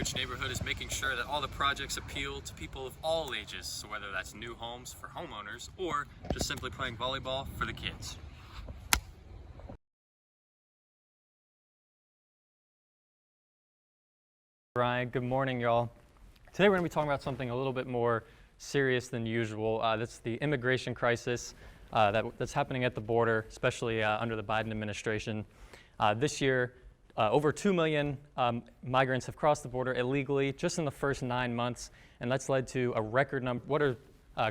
Lynch neighborhood is making sure that all the projects appeal to people of all ages, so whether that's new homes for homeowners or just simply playing volleyball for the kids. Ryan, good morning, y'all. Today we're going to be talking about something a little bit more serious than usual. That's the immigration crisis that's happening at the border, especially under the Biden administration. This year, over 2 million migrants have crossed the border illegally just in the first 9 months, and that's led to a record number. What are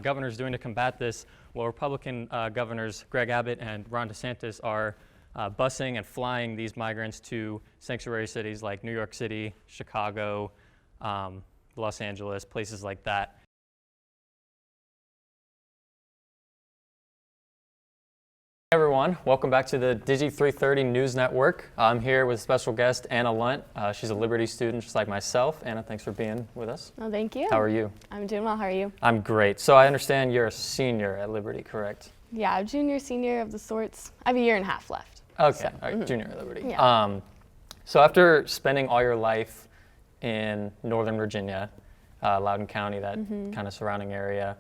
governors doing to combat this? Well, Republican governors Greg Abbott and Ron DeSantis are busing and flying these migrants to sanctuary cities like New York City, Chicago, Los Angeles, places like that. Hey everyone, welcome back to the Digi 330 News Network. I'm here with special guest Anna Lunt. She's a Liberty student just like myself. Anna, thanks for being with us. Oh, thank you. How are you? I'm doing well. How are you? I'm great. So I understand you're a senior at Liberty, correct? Yeah, I'm junior, senior of the sorts. I have a year and a half left. Okay, So, all right, junior at Liberty. Yeah. So after spending all your life in Northern Virginia, Loudoun County, that kind of surrounding area,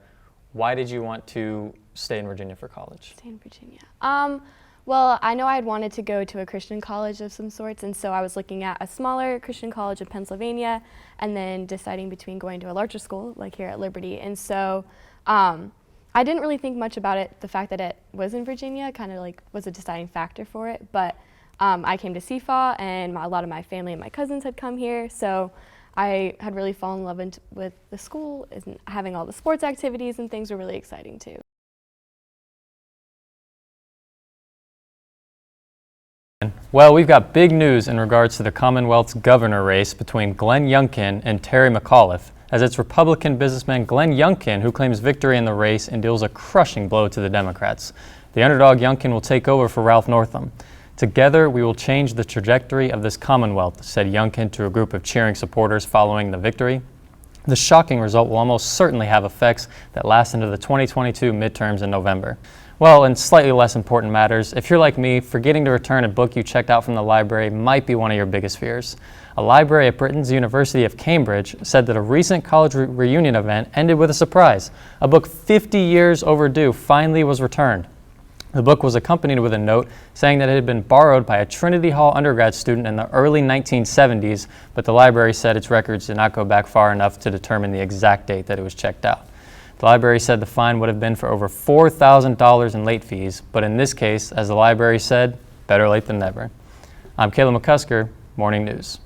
why did you want to stay in Virginia for college? Stay in Virginia. Well, I know I had wanted to go to a Christian college of some sorts, and so I was looking at a smaller Christian college in Pennsylvania, and then deciding between going to a larger school, like here at Liberty. And so I didn't really think much about it. The fact that it was in Virginia kind of like was a deciding factor for it. But I came to CFA, and a lot of my family and my cousins had come here, so I had really fallen in love with the school, and having all the sports activities and things were really exciting too. Well, we've got big news in regards to the Commonwealth's governor race between Glenn Youngkin and Terry McAuliffe, as it's Republican businessman Glenn Youngkin who claims victory in the race and deals a crushing blow to the Democrats. The underdog Youngkin will take over for Ralph Northam. Together, we will change the trajectory of this Commonwealth, said Youngkin to a group of cheering supporters following the victory. The shocking result will almost certainly have effects that last into the 2022 midterms in November. Well, in slightly less important matters, if you're like me, forgetting to return a book you checked out from the library might be one of your biggest fears. A library at Britain's University of Cambridge said that a recent college reunion event ended with a surprise. A book 50 years overdue finally was returned. The book was accompanied with a note saying that it had been borrowed by a Trinity Hall undergrad student in the early 1970s, but the library said its records did not go back far enough to determine the exact date that it was checked out. The library said the fine would have been for over $4,000 in late fees, but in this case, as the library said, better late than never. I'm Caleb McCusker, Morning News.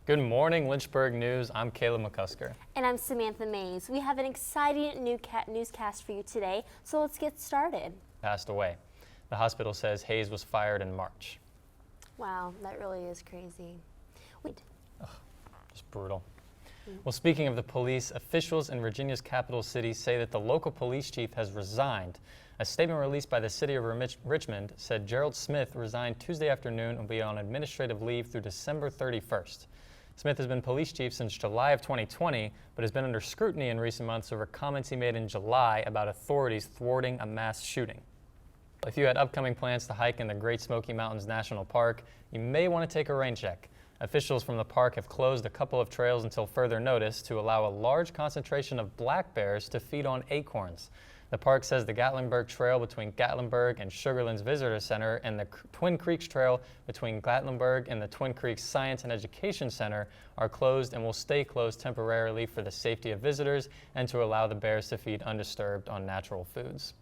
Good morning, Lynchburg News. I'm Caleb McCusker. And I'm Samantha Mays. We have an exciting newscast for you today, so let's get started. Passed away. The hospital says Hayes was fired in March. Wow, that really is crazy. Just brutal. Well, speaking of the police, officials in Virginia's capital city say that the local police chief has resigned. A statement released by the city of Richmond said Gerald Smith resigned Tuesday afternoon and will be on administrative leave through December 31st. Smith has been police chief since July of 2020, but has been under scrutiny in recent months over comments he made in July about authorities thwarting a mass shooting. If you had upcoming plans to hike in the Great Smoky Mountains National Park, you may want to take a rain check. Officials from the park have closed a couple of trails until further notice to allow a large concentration of black bears to feed on acorns. The park says the Gatlinburg Trail between Gatlinburg and Sugarlands Visitor Center and the Twin Creeks Trail between Gatlinburg and the Twin Creeks Science and Education Center are closed and will stay closed temporarily for the safety of visitors and to allow the bears to feed undisturbed on natural foods.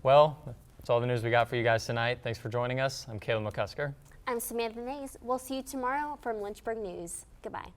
Well, that's all the news we got for you guys tonight. Thanks for joining us. I'm Caleb McCusker. I'm Samantha Mays. We'll see you tomorrow from Lynchburg News. Goodbye.